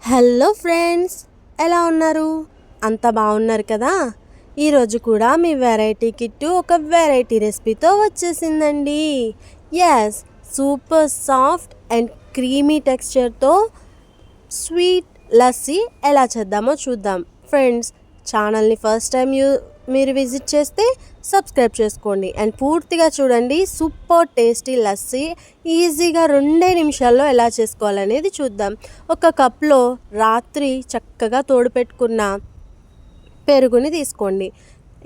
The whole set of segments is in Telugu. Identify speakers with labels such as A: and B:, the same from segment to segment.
A: హలో ఫ్రెండ్స్, ఎలా ఉన్నారు? అంత బాగున్నారు కదా? ఈరోజు కూడా మీ వెరైటీ కిట్టు ఒక వెరైటీ రెసిపీతో వచ్చేసిందండి. Yes, super soft and creamy టెక్స్చర్తో స్వీట్ లస్సీ ఎలా చేద్దామో చూద్దాం. ఫ్రెండ్స్, ఛానల్ని ఫస్ట్ టైం మీరు విజిట్ చేస్తే సబ్స్క్రైబ్ చేసుకోండి అండ్ పూర్తిగా చూడండి. సూపర్ టేస్టీ లస్సీ ఈజీగా 2 నిమిషాల్లో ఎలా చేసుకోవాలనేది చూద్దాం. ఒక కప్లో రాత్రి చక్కగా తోడుపెట్టుకున్న పెరుగుని తీసుకోండి.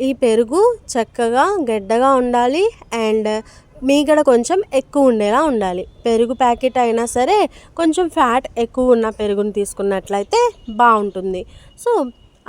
A: ఈ పెరుగు చక్కగా గడ్డగా ఉండాలి అండ్ మీగడ కొంచెం ఎక్కువ ఉండేలా ఉండాలి. పెరుగు ప్యాకెట్ అయినా సరే కొంచెం ఫ్యాట్ ఎక్కువ ఉన్న పెరుగుని తీసుకున్నట్లయితే బాగుంటుంది. సో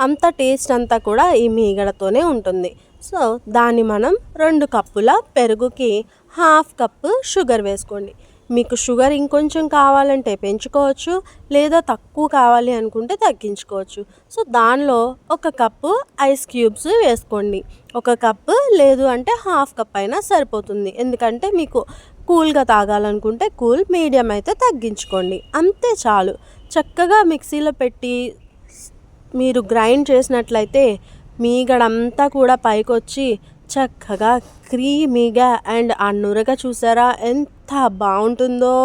A: అంత టేస్ట్ అంతా కూడా ఈ మీగడతోనే ఉంటుంది. సో దాన్ని మనం 2 కప్పుల పెరుగుకి 1/2 కప్పు షుగర్ వేసుకోండి. మీకు షుగర్ ఇంకొంచెం కావాలంటే పెంచుకోవచ్చు, లేదా తక్కువ కావాలి అనుకుంటే తగ్గించుకోవచ్చు. సో దానిలో 1 కప్పు ఐస్ క్యూబ్స్ వేసుకోండి. 1 కప్పు లేదు అంటే 1/2 కప్ అయినా సరిపోతుంది. ఎందుకంటే మీకు కూల్గా తాగాలనుకుంటే కూల్, మీడియం అయితే తగ్గించుకోండి. అంతే చాలు. చక్కగా మిక్సీలో పెట్టి మీరు గ్రైండ్ చేసినట్లయితే మీగడంతా కూడా పైకొచ్చి చక్కగా క్రీమీగా అండ్ ఆ నురగ చూసారా ఎంత బాగుంటుందో.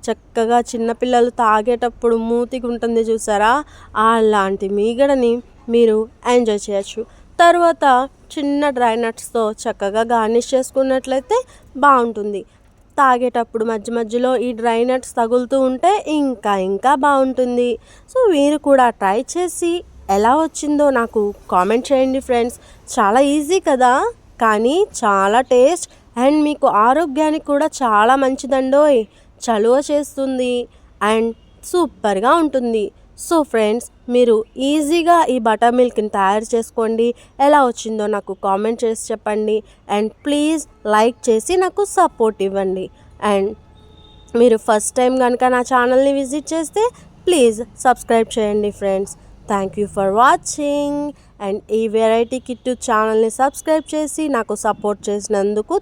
A: చక్కగా చిన్నపిల్లలు తాగేటప్పుడు మూతికి ఉంటుంది చూసారా, అలాంటి మీగడని మీరు ఎంజాయ్ చేయొచ్చు. తర్వాత చిన్న డ్రై నట్స్తో చక్కగా గార్నిష్ చేసుకున్నట్లయితే బాగుంటుంది. తాగేటప్పుడు మధ్య మధ్యలో ఈ డ్రై నట్స్ తగులుతూ ఉంటే ఇంకా బాగుంటుంది. సో మీరు కూడా ట్రై చేసి ఎలా వచ్చిందో నాకు కామెంట్ చేయండి ఫ్రెండ్స్. చాలా ఈజీ కదా, కానీ చాలా టేస్ట్ అండ్ మీకు ఆరోగ్యానికి కూడా చాలా మంచిదండోయ్. చలువ చేస్తుంది అండ్ సూపర్గా ఉంటుంది. సో ఫ్రెండ్స్, మీరు ఈజీగా ఈ బటర్ మిల్క్ని తయారు చేసుకోండి. ఎలా వచ్చిందో నాకు కామెంట్ చేసి చెప్పండి అండ్ ప్లీజ్ లైక్ చేసి నాకు సపోర్ట్ ఇవ్వండి. అండ్ మీరు ఫస్ట్ టైం కనుక నా ఛానల్ని విజిట్ చేస్తే ప్లీజ్ సబ్స్క్రైబ్ చేయండి friends. Thank you for watching and ఈ వెరైటీ కిట్టు ఛానల్ని సబ్స్క్రైబ్ చేసి నాకు సపోర్ట్ చేసినందుకు